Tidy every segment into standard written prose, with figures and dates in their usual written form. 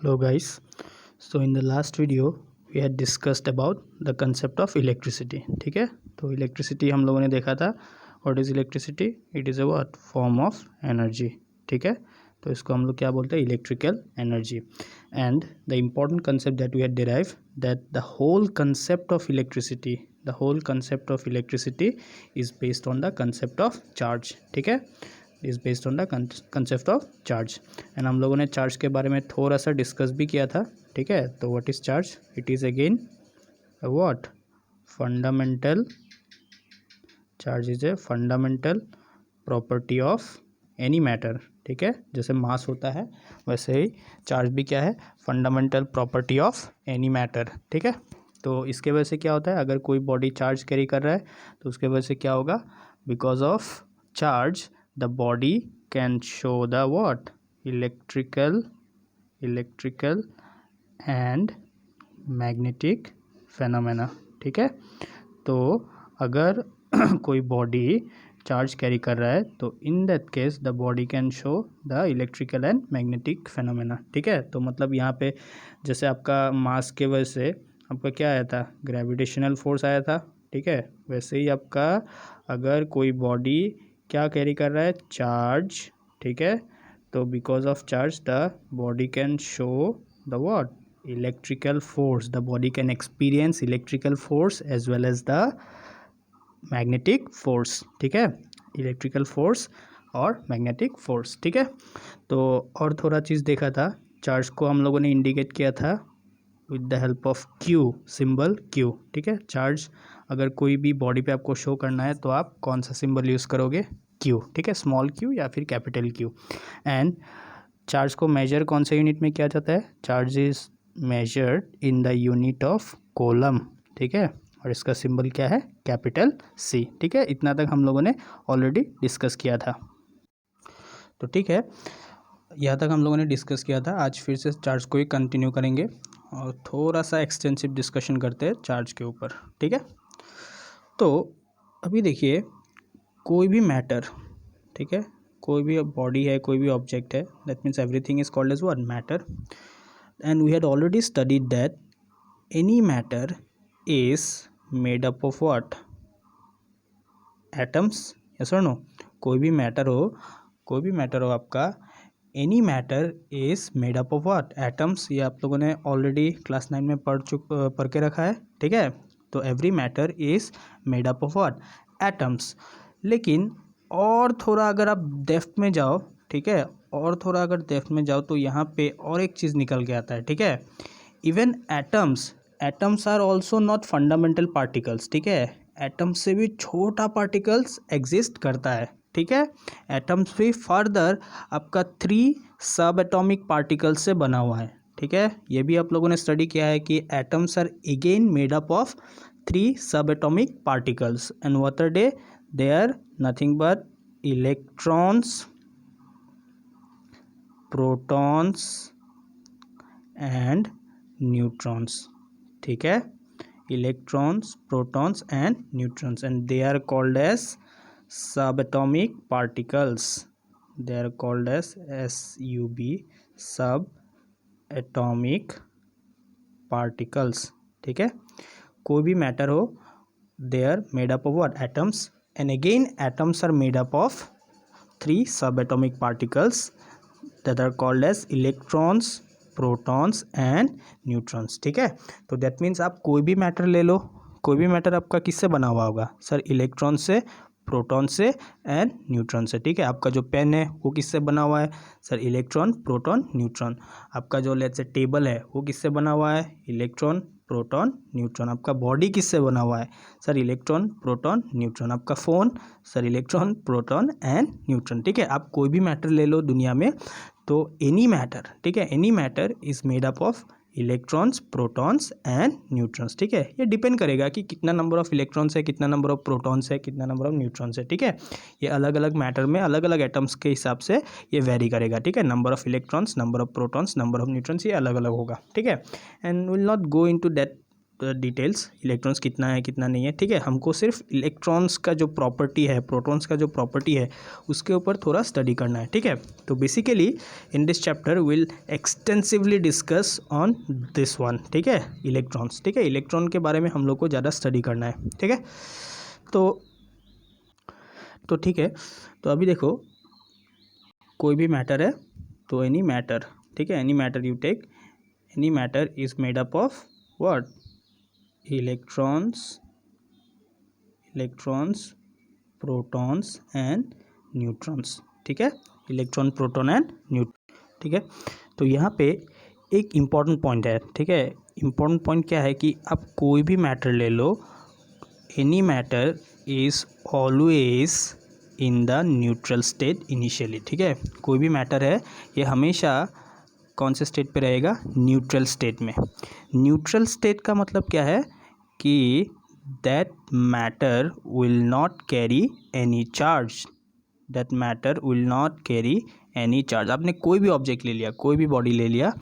Hello guys. So in the last video we had discussed about the concept of electricity. ठीक है, तो electricity हम लोगों ने देखा था. What is electricity? It is a what form of energy. ठीक है, तो इसको हम लोग क्या बोलते हैं? Electrical energy. And the important concept that we had derive that the whole concept of electricity is based on the concept of charge. ठीक है, is based on the concept of charge. And हम लोगों ने charge के बारे में थोड़ा सा डिस्कस भी किया था. ठीक है, तो what is charge? It is again what fundamental. Charge is a fundamental property of any matter. ठीक है, जैसे मास होता है वैसे ही चार्ज भी क्या है? Fundamental property of any matter. ठीक है, तो इसके वजह से क्या होता है? अगर कोई बॉडी चार्ज कैरी कर रहा है तो उसके वजह से क्या होगा? Because of charge the body can show the what electrical and magnetic phenomena. ठीक है, तो अगर कोई बॉडी चार्ज कैरी कर रहा है तो in that case the body can show the electrical and magnetic phenomena. ठीक है, तो मतलब यहाँ पे जैसे आपका मास के वजह से आपका क्या आया था? ग्रेविटेशनल फोर्स आया था. ठीक है, वैसे ही आपका अगर कोई बॉडी क्या कैरी कर रहा है? चार्ज. ठीक है, तो because of charge the body can show the what electrical force. The body can experience electrical force as well as the magnetic force. ठीक है, इलेक्ट्रिकल फोर्स और मैग्नेटिक फोर्स. ठीक है, तो और थोड़ा चीज़ देखा था. चार्ज को हम लोगों ने इंडिकेट किया था with the help of Q, symbol Q. ठीक है, चार्ज अगर कोई भी बॉडी पे आपको शो करना है तो आप कौन सा सिंबल यूज़ करोगे? क्यू. ठीक है, स्मॉल क्यू या फिर कैपिटल क्यू. एंड चार्ज को मेजर कौन से यूनिट में किया जाता है? Charge is measured in the unit of coulomb. ठीक है, और इसका सिंबल क्या है? Capital C. ठीक है, इतना तक हम लोगों ने ऑलरेडी डिस्कस किया था. तो ठीक है, यहाँ तक हम लोगों ने डिस्कस किया था. आज फिर से चार्ज को ही कंटिन्यू करेंगे और थोड़ा सा एक्सटेंसिव डिस्कशन करते हैं चार्ज के ऊपर. ठीक है, तो अभी देखिए कोई भी मैटर. ठीक है, कोई भी बॉडी है, कोई भी ऑब्जेक्ट है, that means everything is called as what? Matter. And we had already studied that any matter is made up of what? Atoms. Yes और नो? कोई भी मैटर हो आपका, any matter is made up of what? Atoms. ये आप लोगों ने already class 9 में पढ़ के रखा है. ठीक है, तो every matter is made up of what? Atoms. लेकिन और थोड़ा अगर आप डेप्थ में जाओ, ठीक है, और थोड़ा अगर डेप्थ में जाओ तो यहाँ पे और एक चीज़ निकल के आता है. ठीक है, even atoms are also not fundamental particles. ठीक है, एटम्स से भी छोटा पार्टिकल्स एग्जिस्ट करता है. ठीक है, एटम्स भी फर्दर आपका 3 सब एटॉमिक पार्टिकल्स से बना हुआ है. ठीक है, ये भी आप लोगों ने स्टडी किया है कि atoms are again made up of 3 sub atomic particles. And what are they are nothing but electrons, protons and neutrons. ठीक है, electrons, protons and neutrons, and they are called as subatomic particles. They are called as SUB, subatomic particles. ठीक है, कोई भी matter हो, they are made up of what? Atoms. And again atoms are made up of 3 subatomic particles that are called as electrons, protons and neutrons. ठीक है, तो that means आप कोई भी मैटर ले लो, कोई भी मैटर आपका किससे बना हुआ होगा? सर इलेक्ट्रॉन से, प्रोटॉन से एंड न्यूट्रॉन से. ठीक है, आपका जो पेन है वो किससे बना हुआ है? Sir electron, proton, neutron. आपका जो लेट्स से टेबल है वो किससे बना हुआ है? Electron, proton, neutron. आपका बॉडी किससे बना हुआ है? Sir electron, proton, neutron. आपका phone, sir electron, proton and neutron. ठीक है, आप कोई भी मैटर ले लो दुनिया में, तो एनी मैटर. ठीक है, any matter is made up of electrons, protons and neutrons. ठीक है, ये डिपेंड करेगा कि कितना नंबर ऑफ इलेक्ट्रॉन्स है, कितना नंबर ऑफ प्रोटॉन्स है, कितना नंबर ऑफ न्यूट्रॉन्स है. ठीक है, ये अलग अलग मैटर में अलग अलग एटम्स के हिसाब से ये वेरी करेगा. ठीक है, number of electrons, number of protons, number of neutrons, ये अलग अलग होगा. ठीक है, and will not go into that details, electrons कितना है कितना नहीं है, ठीक है। हमको सिर्फ इलेक्ट्रॉन्स का जो प्रॉपर्टी है, प्रोटॉन्स का जो प्रॉपर्टी है, उसके ऊपर थोड़ा स्टडी करना है, ठीक है। तो basically in this chapter will extensively discuss on this one, ठीक है, इलेक्ट्रॉन्स, ठीक है। इलेक्ट्रॉन के बारे में हम लोग को ज़्यादा स्टडी करना है, ठीक है। तो ठीक है, तो अभी देखो कोई भी मैटर है, तो एनी मैटर, ठीक है, any matter you take, any matter is made up of what, electrons, protons and neutrons, ठीक है, इलेक्ट्रॉन, प्रोटॉन एंड न्यूट्रॉन, ठीक है। तो यहाँ पे एक इम्पॉर्टेंट पॉइंट है, ठीक है। इम्पॉर्टेंट पॉइंट क्या है कि आप कोई भी मैटर ले लो, any matter is always in the neutral state initially, ठीक है। कोई भी मैटर है ये हमेशा कौन से स्टेट पे रहेगा, न्यूट्रल स्टेट में। न्यूट्रल स्टेट का मतलब क्या है कि that matter will not carry any charge, that matter will not carry any charge. आपने कोई भी ऑब्जेक्ट ले लिया, कोई भी बॉडी ले लिया,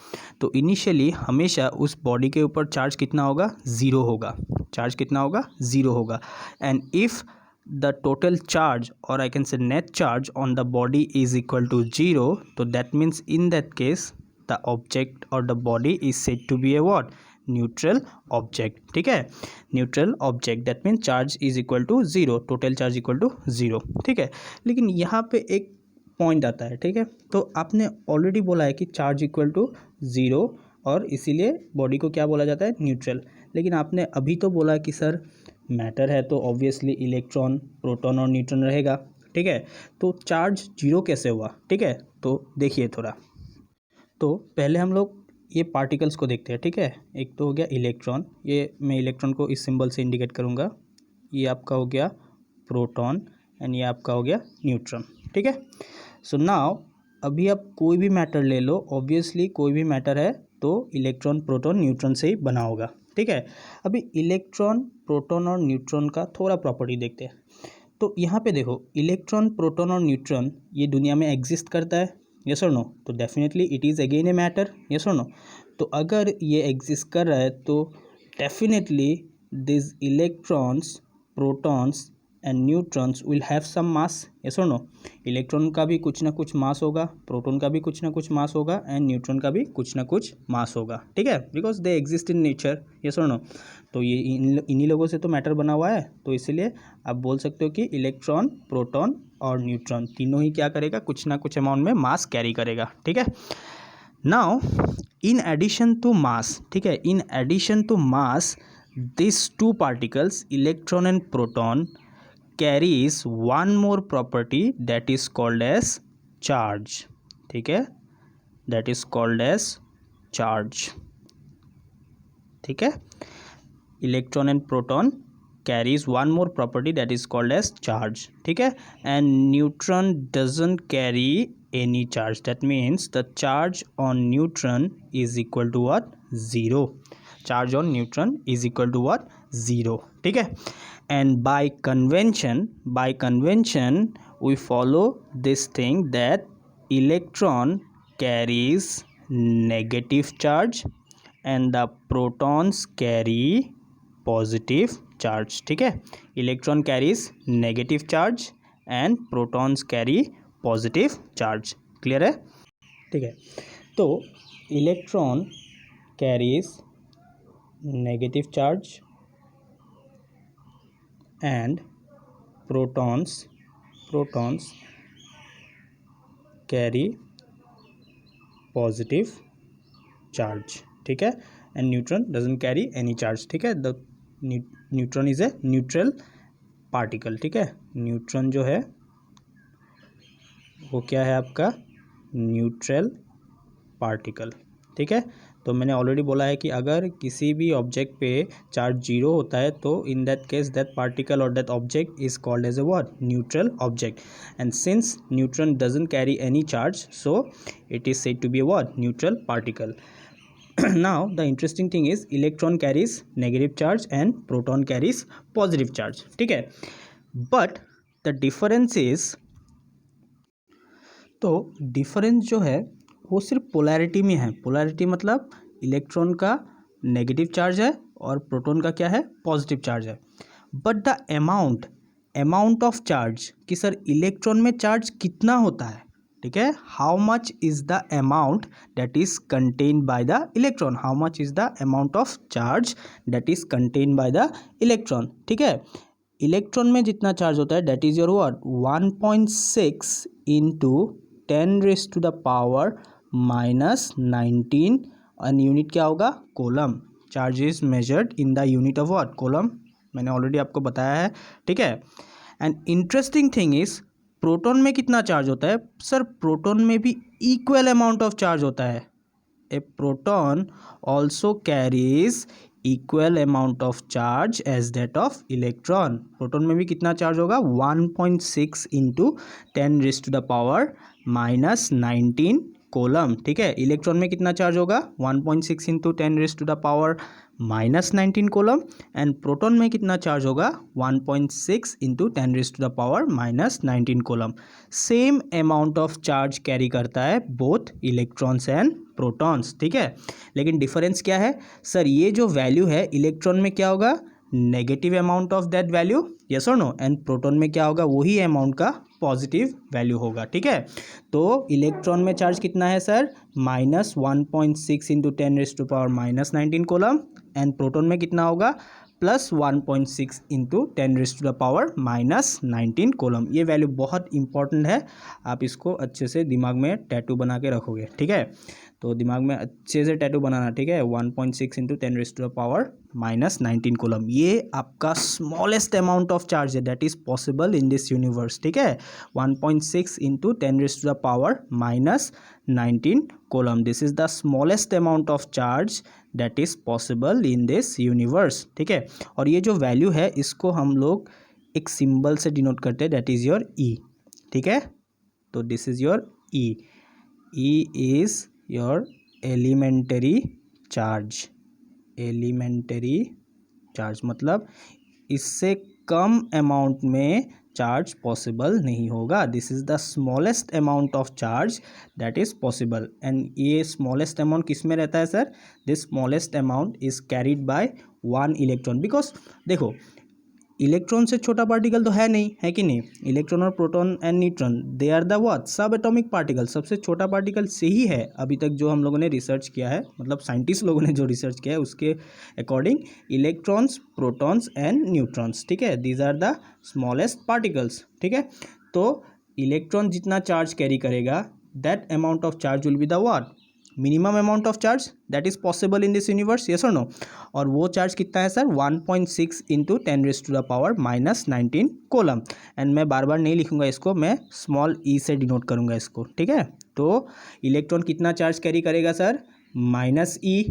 तो इनिशियली हमेशा उस बॉडी के ऊपर चार्ज कितना होगा, ज़ीरो होगा, चार्ज कितना होगा, ज़ीरो होगा। And if the total charge, or I can say net charge on the body is equal to 0, so that means in that case the object or the body is said to be a what, neutral object, ठीक है, neutral object, that means charge is equal to 0, total charge equal to 0, ठीक है। लेकिन यहाँ पे एक point आता है, ठीक है। तो आपने ऑलरेडी बोला है कि चार्ज इक्वल टू 0 और इसीलिए बॉडी को क्या बोला जाता है, न्यूट्रल। लेकिन आपने अभी तो बोला कि सर मैटर है तो ऑब्वियसली इलेक्ट्रॉन, प्रोटॉन और न्यूट्रॉन रहेगा, ठीक है। तो चार्ज 0 कैसे हुआ, ठीक है। तो देखिए थोड़ा, तो पहले हम लोग ये पार्टिकल्स को देखते हैं, ठीक है। एक तो हो गया इलेक्ट्रॉन, ये मैं इलेक्ट्रॉन को इस सिंबल से इंडिकेट करूँगा, ये आपका हो गया प्रोटॉन एंड ये आपका हो गया न्यूट्रॉन, ठीक है। सो नाउ अभी आप कोई भी मैटर ले लो, ऑब्वियसली कोई भी मैटर है तो इलेक्ट्रॉन, प्रोटॉन, न्यूट्रॉन से ही बना होगा, ठीक है। अभी इलेक्ट्रॉन, प्रोटॉन और न्यूट्रॉन का थोड़ा प्रॉपर्टी देखते हैं। तो यहाँ पे देखो, इलेक्ट्रॉन, प्रोटॉन और न्यूट्रॉन ये दुनिया में एग्जिस्ट करता है, यस और नो, तो definitely it is again a matter, yes और नो। तो अगर ये एग्जिस्ट कर रहा है तो definitely this electrons, protons and neutrons will have some mass, yes और नो। इलेक्ट्रॉन का भी कुछ ना कुछ मास होगा, प्रोटॉन का भी कुछ ना कुछ मास होगा एंड न्यूट्रॉन का भी कुछ ना कुछ मास होगा, ठीक है, because they exist in nature, yes और नो। तो ये इन्हीं लोगों से तो मैटर बना हुआ है, तो इसलिए आप बोल सकते हो कि इलेक्ट्रॉन, प्रोटॉन और न्यूट्रॉन तीनों ही क्या करेगा, कुछ ना कुछ अमाउंट में मास कैरी करेगा, ठीक है। Now in addition to mass, ठीक है, in addition to mass this two particles, electron and proton, carries one more property that is called as charge, ठीक है, that is called as charge, ठीक है। Electron and proton carries one more property that is called as charge, ठीक है। and neutron doesn't carry any charge, that means the charge on neutron is equal to what, 0, charge on neutron is equal to what, 0, ठीक है। and by convention we follow this thing that electron carries negative charge and the protons carry positive charge, ठीक है। electron carries negative charge and protons carry positive charge, clear है, ठीक है। तो electron carries negative charge and protons carry positive charge, ठीक है। and neutron doesn't carry any charge, ठीक है। the neutron is a neutral particle, ठीक है। न्यूट्रॉन जो है वो क्या है आपका, न्यूट्रल पार्टिकल, ठीक है। तो मैंने ऑलरेडी बोला है कि अगर किसी भी ऑब्जेक्ट पे चार्ज 0 होता है तो in that case that particle और that object is called as a what, neutral object. And since neutron doesn't carry any charge so it is said to be a what, neutral particle. Now the interesting thing is electron carries negative charge and proton carries positive charge, ठीक है। But the difference is, तो difference जो है वो सिर्फ polarity में है। Polarity मतलब इलेक्ट्रॉन का नेगेटिव चार्ज है और प्रोटॉन का क्या है, पॉजिटिव चार्ज है। But the amount of charge कि सर इलेक्ट्रॉन में चार्ज कितना होता है, ठीक है, how much is the amount that is contained by the electron, how much is the amount of charge that is contained by the electron, ठीक है। Electron में जितना चार्ज होता है that is your what 1.6 into 10⁻⁻19 and unit क्या होगा, coulomb. Charge is measured in the unit of what, coulomb, मैंने already आपको बताया है, ठीक है। And interesting thing is proton में कितना चार्ज होता है, सर प्रोटॉन में भी इक्वल अमाउंट ऑफ चार्ज होता है। A proton also carries equal amount of charge as that of electron. Proton में भी कितना चार्ज होगा, 1.6 इंटू 10⁻⁻19 कोलम, ठीक है। इलेक्ट्रॉन में कितना चार्ज होगा, 1.6 इंटू 10⁻⁻19 कोलम, एंड प्रोटॉन में कितना चार्ज होगा, 1.6 into 10⁻⁻19 coulomb. Same amount of charge carry करता है बोथ इलेक्ट्रॉन्स एंड प्रोटॉन्स, ठीक है। लेकिन डिफरेंस क्या है, सर ये जो वैल्यू है इलेक्ट्रॉन में क्या होगा, negative amount of that value, yes और नो, एंड प्रोटॉन में क्या होगा, वही अमाउंट का पॉजिटिव वैल्यू होगा, ठीक है। तो इलेक्ट्रॉन में चार्ज कितना है sir, -1.6 into 10⁻⁻19 coulomb, and proton में कितना होगा, +1.6 इंटू 10⁻⁻19 कोलम। ये वैल्यू बहुत इंपॉर्टेंट है, आप इसको अच्छे से दिमाग में टैटू बना के रखोगे, ठीक है। तो दिमाग में अच्छे से टैटू बनाना, ठीक है। 1.6 इंटू 10⁻⁻19 कोलम, ये आपका स्मॉलेस्ट अमाउंट ऑफ चार्ज है that is possible in this universe, ठीक है। 1.6 into 10⁻⁻19 coulomb, this is the smallest amount of charge that is possible in this universe, ठीक है। और ये जो वैल्यू है इसको हम लोग एक सिंबल से डिनोट करते हैं दैट इज योर ई, ठीक है। तो this is your E, E is your elementary charge, elementary charge मतलब इससे कम अमाउंट में चार्ज पॉसिबल नहीं होगा। This is the smallest amount of charge that is possible, and ये स्मॉलेस्ट अमाउंट किस में रहता है sir, this smallest amount is carried bye 1 electron, because देखो इलेक्ट्रॉन से छोटा पार्टिकल तो है नहीं, है कि नहीं। इलेक्ट्रॉन और proton and neutron they are the what, sub atomic particle, सबसे छोटा पार्टिकल से ही है अभी तक जो हम लोगों ने रिसर्च किया है, मतलब साइंटिस्ट लोगों ने जो रिसर्च किया है उसके according electrons, protons and neutrons, ठीक है, these are the smallest particles, ठीक है। तो इलेक्ट्रॉन जितना चार्ज कैरी करेगा that amount of charge will be the what, minimum amount of charge that is possible in this universe, yes और no. और वो चार्ज कितना है सर, 1.6 इंटू 10⁻⁻19 कोलम, एंड मैं बार बार नहीं लिखूंगा इसको, मैं स्मॉल ई से डिनोट करूंगा इसको, ठीक है। तो इलेक्ट्रॉन कितना चार्ज कैरी करेगा सर, -e,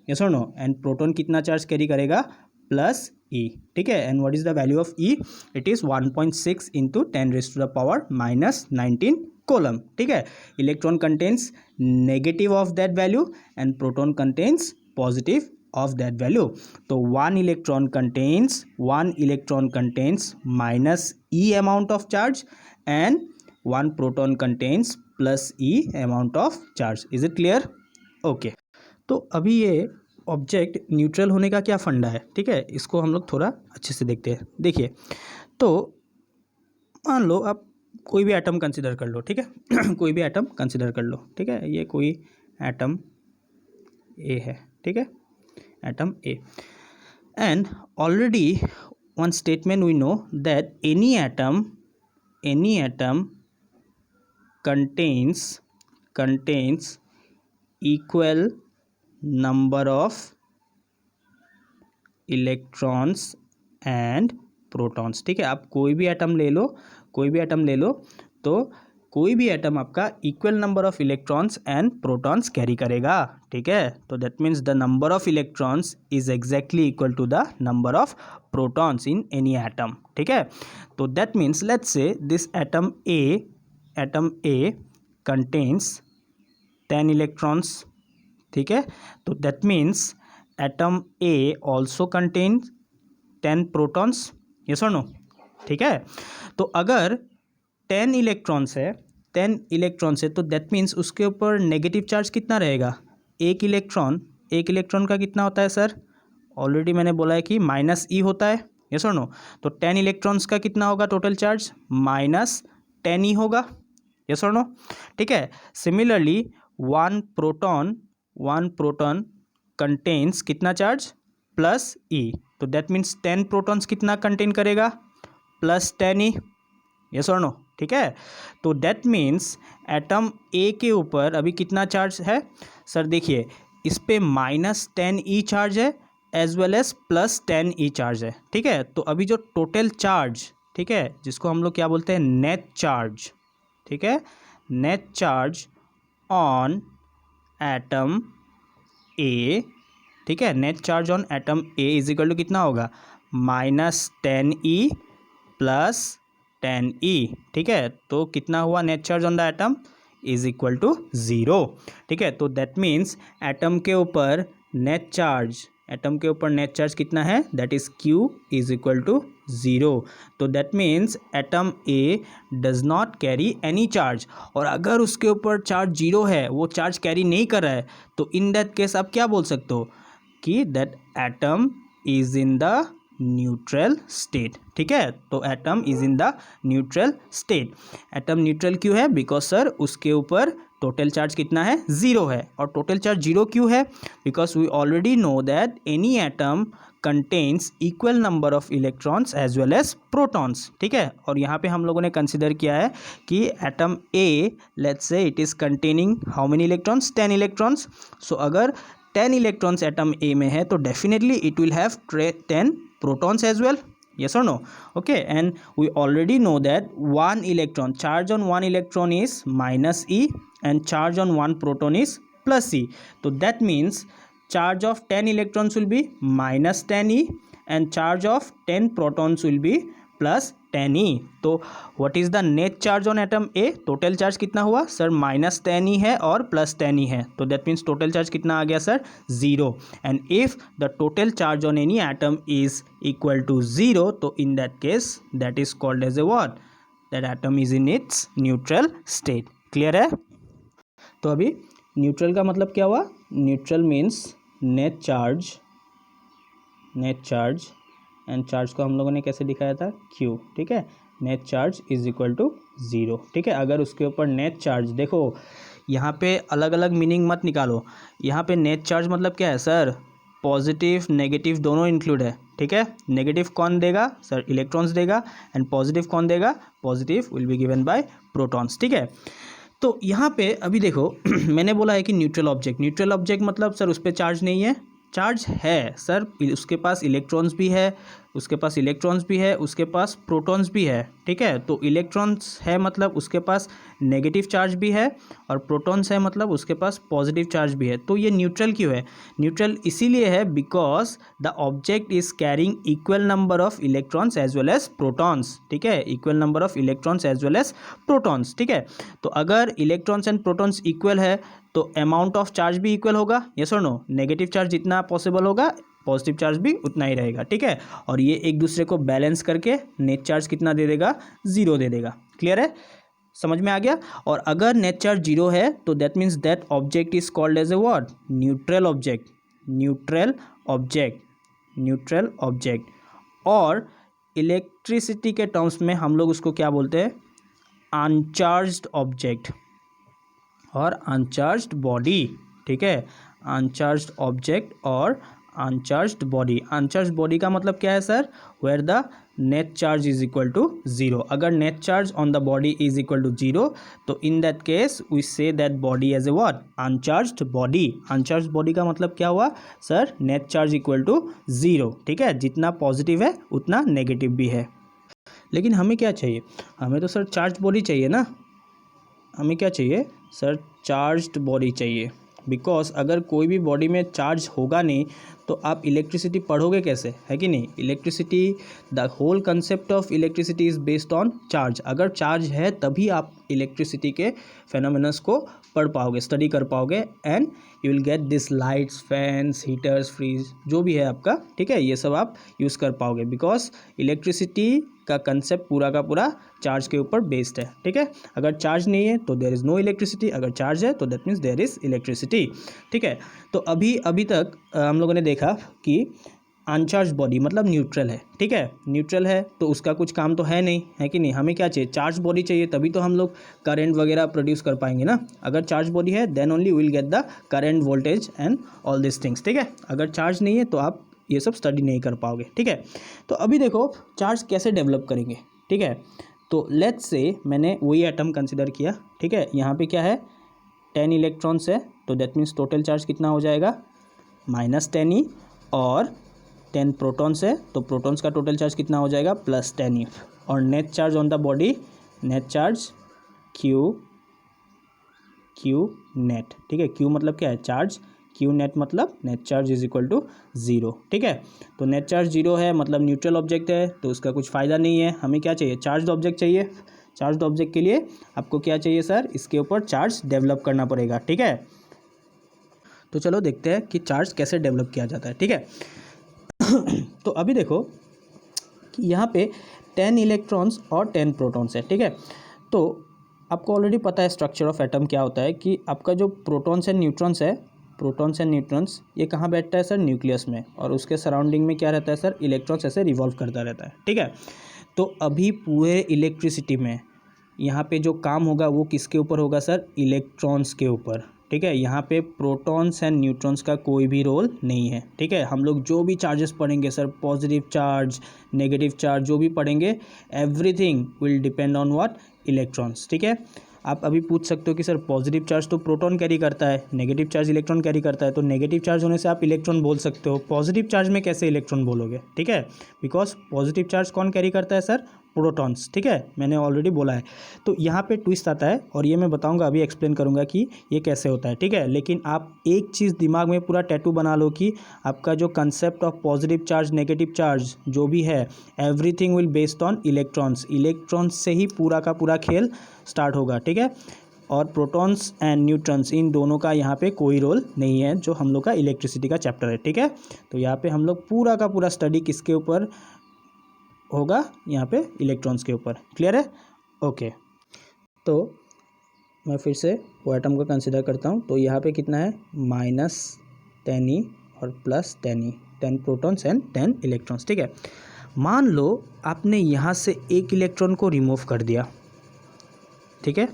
यस और नो, एंड प्रोटॉन कितना चार्ज कैरी करेगा, +e, ठीक है। And what is the value of E, it is 1.6 into 10⁻⁻19 coulomb, ठीक है। Electron contains negative of that value and proton contains positive of that value. तो 1 electron contains -e amount of charge and 1 proton contains +e amount of charge. Is it clear, okay. तो अभी ये object neutral होने का क्या फंडा है, ठीक है, इसको हम लोग थोड़ा अच्छे से देखते हैं। देखिए, तो मान लो आप कोई भी एटम कंसिडर कर लो, ठीक है कोई भी एटम कंसिडर कर लो, ठीक है। ये कोई एटम ए है, ठीक है, atom A, and already one statement we know that any atom contains equal number of electrons and protons, ठीक है। आप कोई भी एटम ले लो तो कोई भी एटम आपका equal number of electrons and protons carry करेगा, ठीक है। तो that means the number of electrons is exactly equal to the number of protons in any atom, ठीक है। तो that means let's say this atom A contains 10 electrons, ठीक है। तो that means atom A also contains 10 protons, yes और no, ठीक है। तो अगर 10 इलेक्ट्रॉन्स है तो दैट मीन्स उसके ऊपर नेगेटिव चार्ज कितना रहेगा, एक इलेक्ट्रॉन का कितना होता है सर, ऑलरेडी मैंने बोला है कि माइनस ई होता है, यस और नो। तो 10 इलेक्ट्रॉन्स का कितना होगा टोटल चार्ज, -10 ई होगा, यस और नो, ठीक है। सिमिलरली वन प्रोटॉन कंटेन्स कितना चार्ज, +E, तो दैट मीन्स 10 प्रोटॉन्स कितना कंटेन करेगा, +10E, यस और नो, ठीक है। तो दैट मीन्स एटम ए के ऊपर अभी कितना चार्ज है सर, देखिए इस पे -10E चार्ज है as well as +10E charge है, ठीक है। तो अभी जो टोटल चार्ज, ठीक है, जिसको हम लोग क्या बोलते हैं, नेट चार्ज, ठीक है, net charge on atom A, ठीक है, net charge on atom A is equal to कितना होगा, -10E +10E, ठीक है। तो कितना हुआ net charge on the atom, is equal to 0, ठीक है। तो दैट मीन्स एटम के ऊपर नेट चार्ज, एटम के ऊपर नेट चार्ज कितना है, that is Q is equal to 0। तो that means atom A does not carry any charge, और अगर उसके ऊपर चार्ज 0 है, वो चार्ज कैरी नहीं कर रहा है, तो इन दैट केस आप क्या बोल सकते हो कि that atom is in the neutral state, ठीक है। तो atom is in the neutral state. Atom neutral क्यों है, बिकॉज सर उसके ऊपर टोटल चार्ज कितना है, 0 है। और टोटल चार्ज 0 क्यों है, because we already know that any atom contains equal number of electrons as well as protons, ठीक है। और यहाँ पे हम लोगों ने कंसिडर किया है कि atom A, let's say it is containing how many electrons, 10 electrons. So अगर 10 इलेक्ट्रॉन्स एटम ए में है, तो definitely it will have 10 protons as well, yes or no, okay। And we already know that one electron, charge on one electron is -E and charge on one proton is +E, so that means charge of 10 electrons will be -10E and charge of 10 protons will be +10E। तो what is the net charge on atom A, total charge कितना हुआ sir, -10E है और +10E है, तो that means total charge कितना आ गया sir, 0। And if the total charge on any atom is equal to 0, तो in that case that is called as a what, that atom is in its neutral state. Clear है। तो अभी neutral का मतलब क्या हुआ, neutral means net charge and charge को हम लोगों ने कैसे दिखाया था, Q, ठीक है। Net charge is equal to 0, ठीक है। अगर उसके ऊपर नेट चार्ज, देखो यहाँ पे अलग अलग मीनिंग मत निकालो, यहाँ पे नेट चार्ज मतलब क्या है सर, पॉजिटिव नेगेटिव दोनों इंक्लूड है, ठीक है। नेगेटिव कौन देगा सर, इलेक्ट्रॉन्स देगा, एंड पॉजिटिव कौन देगा, positive will be given by protons, ठीक है। तो यहाँ पे अभी देखो मैंने बोला है कि न्यूट्रल ऑब्जेक्ट मतलब सर उस पर चार्ज नहीं है, चार्ज है सर, उसके पास इलेक्ट्रॉन्स भी है, उसके पास प्रोटॉन्स भी है, ठीक है। तो इलेक्ट्रॉन्स है मतलब उसके पास नेगेटिव चार्ज भी है, और प्रोटॉन्स है मतलब उसके पास पॉजिटिव चार्ज भी है। तो ये न्यूट्रल क्यों है, न्यूट्रल इसीलिए है because the object is carrying equal number of electrons as well as protons, ठीक है, equal number of electrons as well as protons, ठीक है। तो अगर इलेक्ट्रॉन्स एंड प्रोटॉन्स इक्वल है, तो अमाउंट ऑफ चार्ज भी इक्वल होगा, यस और नो। नेगेटिव चार्ज जितना पॉसिबल होगा, पॉजिटिव चार्ज भी उतना ही रहेगा, ठीक है। और ये एक दूसरे को बैलेंस करके नेट चार्ज कितना दे देगा, 0 दे देगा। क्लियर है, समझ में आ गया। और अगर नेट चार्ज 0 है, तो that means that object is called as a what, neutral object. और इलेक्ट्रिसिटी के टर्म्स में हम लोग उसको क्या बोलते हैं, अनचार्ज्ड ऑब्जेक्ट और अनचार्ज्ड बॉडी, ठीक है। अनचार्ज्ड ऑब्जेक्ट और अनचार्ज्ड बॉडी का मतलब क्या है sir, where the net charge is equal to 0। अगर net charge on the body is equal to 0, तो in that case we say that body as a what, uncharged body का मतलब क्या हुआ sir, net charge equal to 0, ठीक है। जितना positive है उतना नेगेटिव भी है। लेकिन हमें क्या चाहिए, हमें तो सर चार्ज बॉडी चाहिए ना, हमें क्या चाहिए सर, चार्ज्ड बॉडी चाहिए। बिकॉज अगर कोई भी बॉडी में चार्ज होगा नहीं, तो आप इलेक्ट्रिसिटी पढ़ोगे कैसे, है कि नहीं। Electricity, the whole concept of electricity is based on charge. अगर चार्ज है तभी आप इलेक्ट्रिसिटी के फेनोमेनस को पढ़ पाओगे, स्टडी कर पाओगे, and you will get this lights, fans, heaters, fridge, जो भी है आपका, ठीक है, ये सब आप यूज़ कर पाओगे। बिकॉज इलेक्ट्रिसिटी का कंसेप्ट पूरा का पूरा चार्ज के ऊपर बेस्ड है, ठीक है। अगर चार्ज नहीं है तो देयर इज़ नो इलेक्ट्रिसिटी, अगर चार्ज है तो that means there is electricity, ठीक है। तो अभी तक हम लोगों ने देखा कि अनचार्ज बॉडी मतलब न्यूट्रल है, ठीक है, न्यूट्रल है तो उसका कुछ काम तो है नहीं, है कि नहीं, हमें क्या चाहिए, चार्ज बॉडी चाहिए, तभी तो हम लोग करंट वगैरह प्रोड्यूस कर पाएंगे ना। अगर चार्ज बॉडी है then only will get the current, voltage and all this things, ठीक है। अगर चार्ज नहीं है तो आप ये सब स्टडी नहीं कर पाओगे, ठीक है। तो अभी देखो चार्ज कैसे डेवलप करेंगे, ठीक है। तो लेट्स से मैंने वही एटम कंसिडर किया, ठीक है, यहाँ पे क्या है 10 इलेक्ट्रॉन्स है, तो दैट मीन्स टोटल चार्ज कितना हो जाएगा -10e, और 10 प्रोटॉन्स है तो प्रोटॉन्स का टोटल चार्ज कितना हो जाएगा +10e, और net charge on the body, net charge Q net, ठीक है। क्यू मतलब क्या है चार्ज, क्यू नेट मतलब net charge is equal to 0, ठीक है। तो नेट चार्ज 0 है मतलब न्यूट्रल ऑब्जेक्ट है तो उसका कुछ फ़ायदा नहीं है, हमें क्या चाहिए, चार्ज ऑब्जेक्ट चाहिए। चार्ज ऑब्जेक्ट के लिए आपको क्या चाहिए सर, इसके ऊपर चार्ज डेवलप करना पड़ेगा, ठीक है। तो चलो देखते हैं कि चार्ज कैसे डेवलप किया जाता है, ठीक है। तो अभी देखो कि यहाँ पे 10 इलेक्ट्रॉन्स और 10 प्रोटॉन्स है, ठीक है। तो आपको ऑलरेडी पता है स्ट्रक्चर ऑफ एटम क्या होता है, कि आपका जो प्रोटॉन्स एंड न्यूट्रॉन्स है, प्रोटॉन्स एंड न्यूट्रॉन्स ये कहाँ बैठता है सर, न्यूक्लियस में, और उसके सराउंडिंग में क्या रहता है सर, इलेक्ट्रॉन्स ऐसे रिवॉल्व करता रहता है, ठीक है। तो अभी पूरे इलेक्ट्रिसिटी में यहाँ पे जो काम होगा वो किसके ऊपर होगा सर, इलेक्ट्रॉन्स के ऊपर, ठीक है। यहाँ पे प्रोटॉन्स एंड न्यूट्रॉन्स का कोई भी रोल नहीं है, ठीक है। हम लोग जो भी चार्जेस पढ़ेंगे sir, positive charge, negative charge जो भी पढ़ेंगे, everything will depend on what, electrons, ठीक है। आप अभी पूछ सकते हो कि सर पॉजिटिव चार्ज तो प्रोटॉन कैरी करता है, नेगेटिव चार्ज इलेक्ट्रॉन कैरी करता है, तो नेगेटिव चार्ज होने से आप इलेक्ट्रॉन बोल सकते हो, पॉजिटिव चार्ज में कैसे इलेक्ट्रॉन बोलोगे, ठीक है। बिकॉज पॉजिटिव चार्ज कौन कैरी करता है सर, प्रोटॉन्स, ठीक है, मैंने ऑलरेडी बोला है। तो यहाँ पे ट्विस्ट आता है और ये मैं बताऊंगा, अभी एक्सप्लेन करूंगा कि ये कैसे होता है, ठीक है। लेकिन आप एक चीज़ दिमाग में पूरा टैटू बना लो कि आपका जो concept of positive charge, negative charge जो भी है, everything will based on electrons, electrons से ही पूरा का पूरा खेल स्टार्ट होगा, ठीक है। और प्रोटॉन्स एंड न्यूट्रॉन्स इन दोनों का यहाँ पे कोई रोल नहीं है, जो हम लोग का इलेक्ट्रिसिटी का चैप्टर है, ठीक है। तो यहाँ पे हम लोग पूरा का पूरा स्टडी किसके ऊपर होगा, यहाँ पे इलेक्ट्रॉन्स के ऊपर, क्लियर है, ओके। तो मैं फिर से वो एटम को कंसिडर करता हूँ, तो यहाँ पे कितना है -10e और +10e, 10 प्रोटॉन्स एंड 10 इलेक्ट्रॉन्स, ठीक है। मान लो आपने यहाँ से एक इलेक्ट्रॉन को रिमूव कर दिया, ठीक है,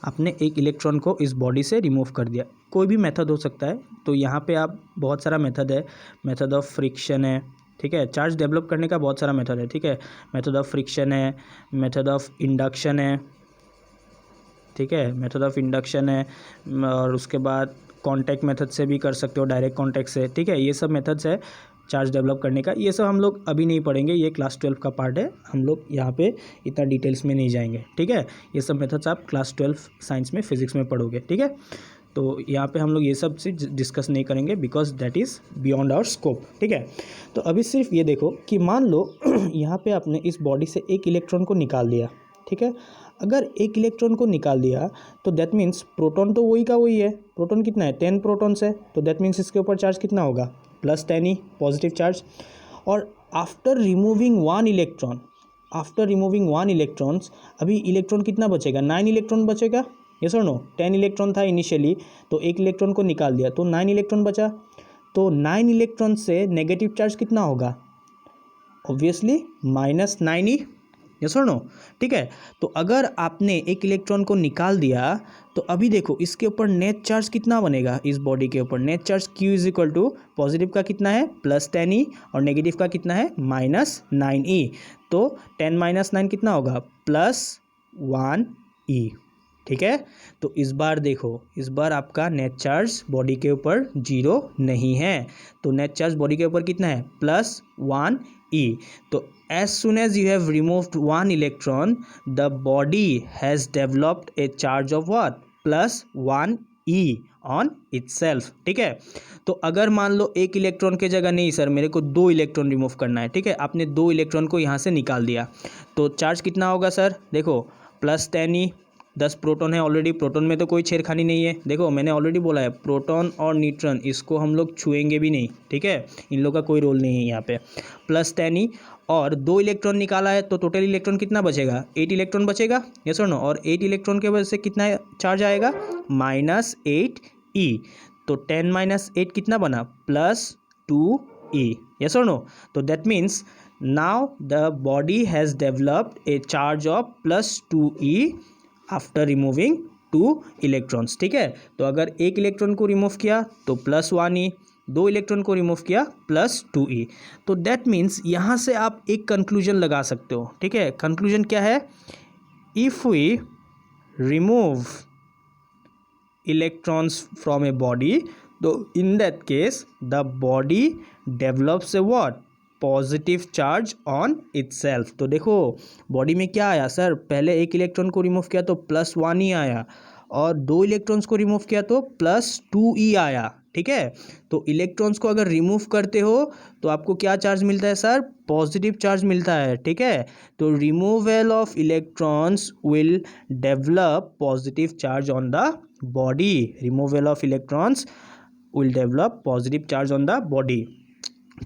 आपने एक इलेक्ट्रॉन को इस बॉडी से रिमूव कर दिया, कोई भी मेथड हो सकता है। तो यहाँ पे आप बहुत सारा मेथड है, मेथड ऑफ फ्रिक्शन है, ठीक है, चार्ज डेवलप करने का बहुत सारा मेथड है, ठीक है। मेथड ऑफ फ्रिक्शन है, मेथड ऑफ इंडक्शन है, ठीक है, मेथड ऑफ इंडक्शन है, और उसके बाद कांटेक्ट मेथड से भी कर सकते हो, डायरेक्ट कांटेक्ट से, ठीक है। ये सब मेथड्स है चार्ज डेवलप करने का, ये सब हम लोग अभी नहीं पढ़ेंगे, ये क्लास 12 का पार्ट है, हम लोग यहाँ पे इतना डिटेल्स में नहीं जाएंगे, ठीक है। ये सब मेथड्स आप क्लास 12 साइंस में, फिजिक्स में पढ़ोगे, ठीक है। तो यहाँ पे हम लोग ये सब चीज़ डिस्कस नहीं करेंगे because that is beyond our scope, ठीक है। तो अभी सिर्फ ये देखो कि मान लो यहाँ पे आपने इस बॉडी से एक इलेक्ट्रॉन को निकाल दिया, ठीक है। अगर एक इलेक्ट्रॉन को निकाल दिया तो दैट मीन्स प्रोटॉन तो वही का वही है, प्रोटॉन कितना है 10 प्रोटॉन्स है, तो दैट मीन्स इसके ऊपर चार्ज कितना होगा +10e, पॉजिटिव चार्ज। और आफ्टर रिमूविंग वन इलेक्ट्रॉन्स अभी इलेक्ट्रॉन कितना बचेगा, 9 इलेक्ट्रॉन बचेगा, यस और नो। 10 इलेक्ट्रॉन था इनिशियली, तो एक इलेक्ट्रॉन को निकाल दिया तो 9 इलेक्ट्रॉन बचा, तो 9 इलेक्ट्रॉन से नेगेटिव चार्ज कितना होगा, ऑब्वियसली -9e, यस और नो, ठीक है। तो अगर आपने एक इलेक्ट्रॉन को निकाल दिया तो अभी देखो इसके ऊपर नेट चार्ज कितना बनेगा, इस बॉडी के ऊपर net charge Q is equal to positive का कितना है +10e और नेगेटिव का कितना है -9e, तो 10 - 9 कितना होगा +1e, ठीक है। तो इस बार देखो, इस बार आपका नेट चार्ज बॉडी के ऊपर 0 नहीं है, तो नेट चार्ज बॉडी के ऊपर कितना है +1e। तो as soon as you have removed one electron, the body has developed a charge of what, +1e on itself, ठीक है। तो अगर मान लो एक इलेक्ट्रॉन के जगह, नहीं सर मेरे को 2 इलेक्ट्रॉन रिमूव करना है, ठीक है, आपने 2 इलेक्ट्रॉन को यहाँ से निकाल दिया, तो चार्ज कितना होगा सर, देखो +10e, 10 प्रोटॉन है ऑलरेडी, प्रोटॉन में तो कोई छेड़खानी नहीं है, देखो मैंने ऑलरेडी बोला है प्रोटॉन और न्यूट्रॉन इसको हम लोग छुएंगे भी नहीं, ठीक है, इन लोग का कोई रोल नहीं है यहाँ पे, +10e और 2 इलेक्ट्रॉन निकाला है तो टोटल इलेक्ट्रॉन कितना बचेगा, 8 इलेक्ट्रॉन बचेगा, यस और नो। और 8 इलेक्ट्रॉन के वजह से कितना चार्ज आएगा -8e, तो 10 - 8 कितना बना +2e, E. Yes or no? So that means now the body has developed a charge of plus 2e after removing 2 electrons. ठीक है, तो अगर एक इलेक्ट्रॉन को रिमूव किया तो प्लस 1e, 2 इलेक्ट्रॉन को रिमूव किया प्लस 2e. तो दैट मीन्स यहाँ से आप एक कंक्लूजन लगा सकते हो. ठीक है, कंक्लूजन क्या है? If we remove electrons from a body, तो in that case the body develops a what? Positive charge on itself. तो देखो बॉडी में क्या आया सर, पहले एक इलेक्ट्रॉन को रिमूव किया तो प्लस 1 ही आया, और 2 इलेक्ट्रॉन्स को रिमूव किया तो प्लस 2e आया. ठीक है, तो इलेक्ट्रॉन्स को अगर रिमूव करते हो तो आपको क्या चार्ज मिलता है सर? पॉजिटिव चार्ज मिलता है. ठीक है, तो removal of electrons will develop positive charge on the body. Removal of electrons will develop positive charge on the body.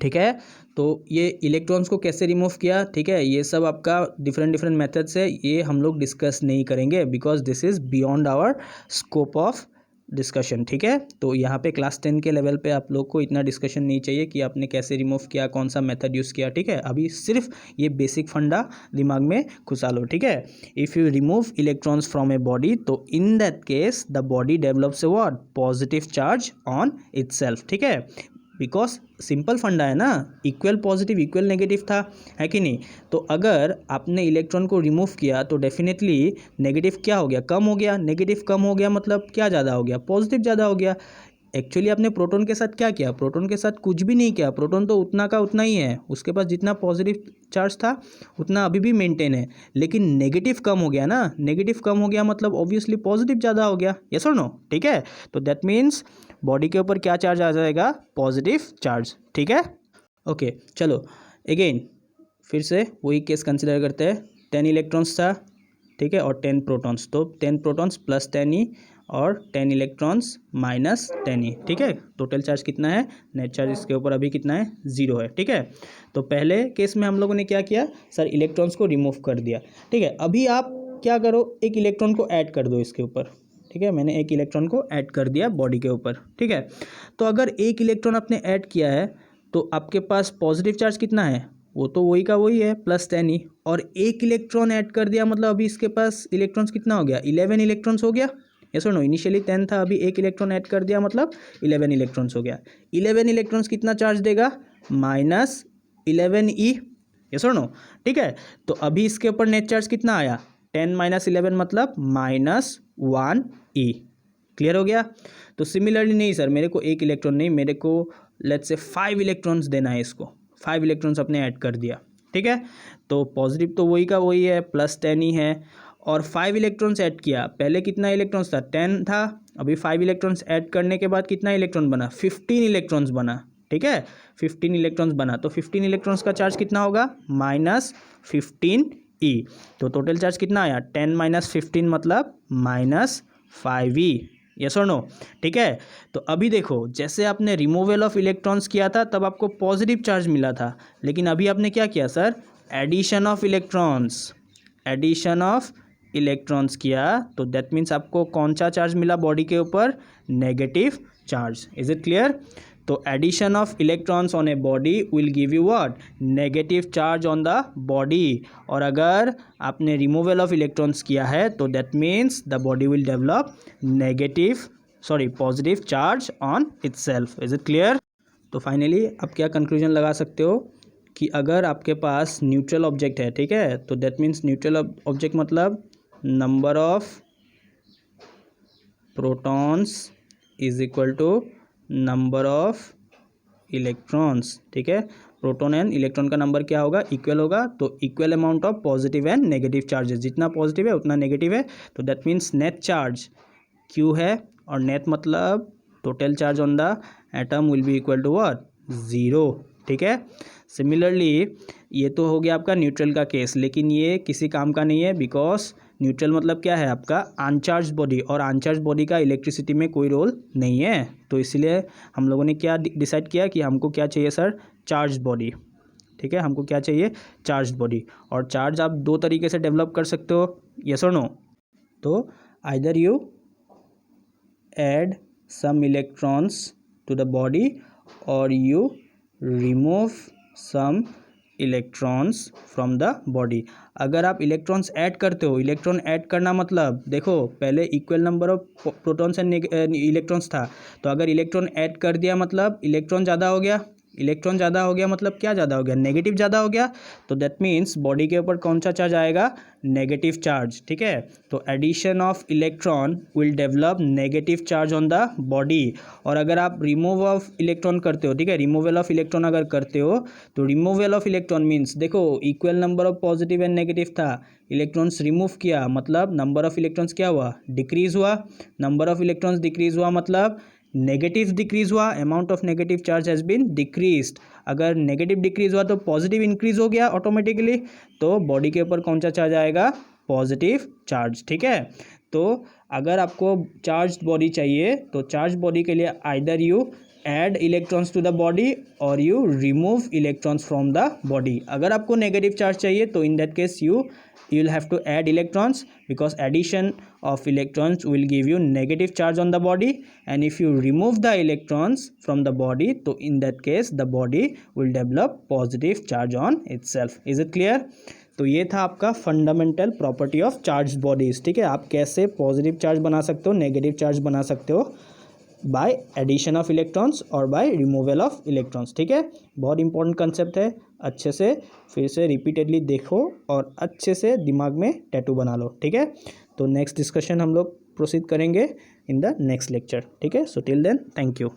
ठीक है, तो ये इलेक्ट्रॉन्स को कैसे रिमूव किया, ठीक है, ये सब आपका डिफरेंट मेथड्स है, ये हम लोग डिस्कस नहीं करेंगे because this is beyond our scope of discussion. ठीक है, तो यहाँ पे क्लास 10 के लेवल पे आप लोग को इतना डिस्कशन नहीं चाहिए कि आपने कैसे रिमूव किया, कौन सा मेथड यूज़ किया. ठीक है, अभी सिर्फ ये बेसिक फंडा दिमाग में घुसा लो. ठीक है, if you remove electrons from a body, तो in that case the body develops a what? Positive charge on itself. ठीक है, बिकॉज सिंपल फंडा है ना, इक्वल पॉजिटिव इक्वल नेगेटिव था, है कि नहीं. तो अगर आपने इलेक्ट्रॉन को रिमूव किया तो डेफिनेटली नेगेटिव क्या हो गया? कम हो गया. नेगेटिव कम हो गया मतलब क्या ज़्यादा हो गया? पॉजिटिव ज़्यादा हो गया. एक्चुअली आपने प्रोटॉन के साथ क्या किया? प्रोटॉन के साथ कुछ भी नहीं किया. प्रोटॉन तो उतना का उतना ही है, उसके पास जितना पॉजिटिव चार्ज था उतना अभी भी मेंटेन है, लेकिन नेगेटिव कम हो गया ना. नेगेटिव कम हो गया मतलब ऑब्वियसली पॉजिटिव ज़्यादा हो गया. यस और नो? ठीक है, तो दैट मीन्स बॉडी के ऊपर क्या चार्ज आ जाएगा? Positive charge. ठीक है, ओके, चलो अगेन फिर से वही केस कंसिडर करते हैं. 10 इलेक्ट्रॉन्स था, ठीक है, और 10 प्रोटॉन्स. तो 10 प्रोटॉन्स प्लस 10e और 10 इलेक्ट्रॉन्स माइनस 10e. ठीक है, टोटल चार्ज कितना है? नेट चार्ज इसके ऊपर अभी कितना है? 0 है. ठीक है, तो पहले केस में हम लोगों ने क्या किया सर? इलेक्ट्रॉन्स को रिमूव कर दिया. ठीक है, अभी आप क्या करो? एक इलेक्ट्रॉन को ऐड कर दो इसके ऊपर. ठीक है, मैंने एक इलेक्ट्रॉन को ऐड कर दिया बॉडी के ऊपर. ठीक है, तो अगर एक इलेक्ट्रॉन आपने ऐड किया है तो आपके पास पॉजिटिव चार्ज कितना है? वो तो वही का वही है, प्लस 10e. और एक इलेक्ट्रॉन ऐड कर दिया मतलब अभी इसके पास इलेक्ट्रॉन्स कितना हो गया? 11 इलेक्ट्रॉन्स हो गया. यस और नो? इनिशियली 10 था, अभी एक इलेक्ट्रॉन ऐड कर दिया मतलब 11 इलेक्ट्रॉन्स हो गया. 11 इलेक्ट्रॉन्स कितना चार्ज देगा? Minus 11e. यस और नो? ठीक है, तो अभी इसके ऊपर नेट चार्ज कितना आया? 10 माइनस 11 मतलब माइनस 1e. क्लियर हो गया? तो सिमिलरली नहीं सर, मेरे को एक इलेक्ट्रॉन नहीं, मेरे को लेट्स से 5 इलेक्ट्रॉन्स देना है इसको. 5 इलेक्ट्रॉन्स अपने ऐड कर दिया. ठीक है, तो पॉजिटिव तो वही का वही है, प्लस 10 ही है, और 5 इलेक्ट्रॉन्स ऐड किया. पहले कितना इलेक्ट्रॉन्स था? 10 था. अभी 5 इलेक्ट्रॉन्स ऐड करने के बाद कितना इलेक्ट्रॉन बना? 15 इलेक्ट्रॉन्स बना. ठीक है, 15 इलेक्ट्रॉन्स बना, तो 15 इलेक्ट्रॉन्स का चार्ज कितना होगा? Minus 15e. तो टोटल चार्ज कितना आया? 10 माइनस 15 मतलब माइनस 5e. यस और नो? ठीक है, तो अभी देखो जैसे आपने रिमूवल ऑफ इलेक्ट्रॉन्स किया था तब आपको पॉजिटिव चार्ज मिला था, लेकिन अभी आपने क्या किया sir? Addition of electrons. Addition of electrons किया, तो दैट मीन्स आपको कौन सा चार्ज मिला बॉडी के ऊपर? Negative charge. Is it clear? तो addition of electrons on a body will give you what? Negative charge on the body. और अगर आपने रिमूवल ऑफ इलेक्ट्रॉन्स किया है तो that means the body will develop positive charge on itself. Is it clear? तो finally आप क्या conclusion लगा सकते हो कि अगर आपके पास न्यूट्रल ऑब्जेक्ट है, ठीक है, तो दैट मीन्स न्यूट्रल ऑब्जेक्ट मतलब number of protons is equal to number of electrons. ठीक है, प्रोटॉन एंड इलेक्ट्रॉन का नंबर क्या होगा? इक्वल होगा. तो equal amount of positive and negative charges, जितना पॉजिटिव है उतना नेगेटिव है, तो that means net charge Q है, और नेट मतलब total charge on the atom will be equal to what? 0. ठीक है, सिमिलरली ये तो हो गया आपका न्यूट्रल का केस, लेकिन ये किसी काम का नहीं है बिकॉज न्यूट्रल मतलब क्या है? आपका अनचार्ज बॉडी, और अनचार्ज बॉडी का इलेक्ट्रिसिटी में कोई रोल नहीं है. तो इसलिए हम लोगों ने क्या डिसाइड किया कि हमको क्या चाहिए सर? Charge body. ठीक है, हमको क्या चाहिए? Charge body. और चार्ज आप दो तरीके से डेवलप कर सकते हो. यस और नो? तो either you add some electrons to the body or you remove some electrons from the body. अगर आप इलेक्ट्रॉन्स ऐड करते हो, इलेक्ट्रॉन ऐड करना मतलब देखो पहले equal number of protons and electrons था, तो अगर इलेक्ट्रॉन ऐड कर दिया मतलब इलेक्ट्रॉन ज़्यादा हो गया, इलेक्ट्रॉन ज़्यादा हो गया मतलब क्या ज़्यादा हो गया, नेगेटिव ज़्यादा हो गया। तो दैट मीन्स बॉडी के ऊपर कौन सा चार्ज आएगा, नेगेटिव चार्ज, ठीक है। तो addition of electron will develop negative charge on the body. और अगर आप रिमूव ऑफ इलेक्ट्रॉन करते हो, ठीक है, रिमूवल ऑफ इलेक्ट्रॉन अगर करते हो, तो रिमूवल ऑफ इलेक्ट्रॉन मीन्स देखो equal number of positive and negative था, इलेक्ट्रॉन्स रिमूव किया मतलब नंबर ऑफ इलेक्ट्रॉन्स क्या हुआ, डिक्रीज हुआ। नंबर ऑफ इलेक्ट्रॉन्स डिक्रीज हुआ मतलब नेगेटिव डिक्रीज हुआ, amount of negative charge has been decreased. अगर नेगेटिव डिक्रीज हुआ तो पॉजिटिव इंक्रीज हो गया ऑटोमेटिकली, तो बॉडी के ऊपर कौन सा चार्ज आएगा, पॉजिटिव चार्ज, ठीक है। तो अगर आपको चार्ज बॉडी चाहिए तो चार्ज बॉडी के लिए either you add electrons to the body और you remove electrons from the body. अगर आपको नेगेटिव चार्ज चाहिए तो in that case you will have to add electrons, because addition of electrons will give you negative charge on the body, and if you remove the electrons from the body तो in that case the body will develop positive charge on itself. Is it clear? तो ये था आपका fundamental property of charge bodies, ठीक है। आप कैसे positive charge बना सकते हो, नेगेटिव चार्ज बना सकते हो बाय एडिशन ऑफ इलेक्ट्रॉन्स और बाय रिमूवल ऑफ इलेक्ट्रॉन्स, ठीक है। बहुत इंपॉर्टेंट कंसेप्ट है, अच्छे से फिर से रिपीटेडली देखो और अच्छे से दिमाग में टैटू बना लो, ठीक है। तो नेक्स्ट डिस्कशन हम लोग प्रोसीड करेंगे इन द नेक्स्ट लेक्चर, ठीक है। So till then thank you.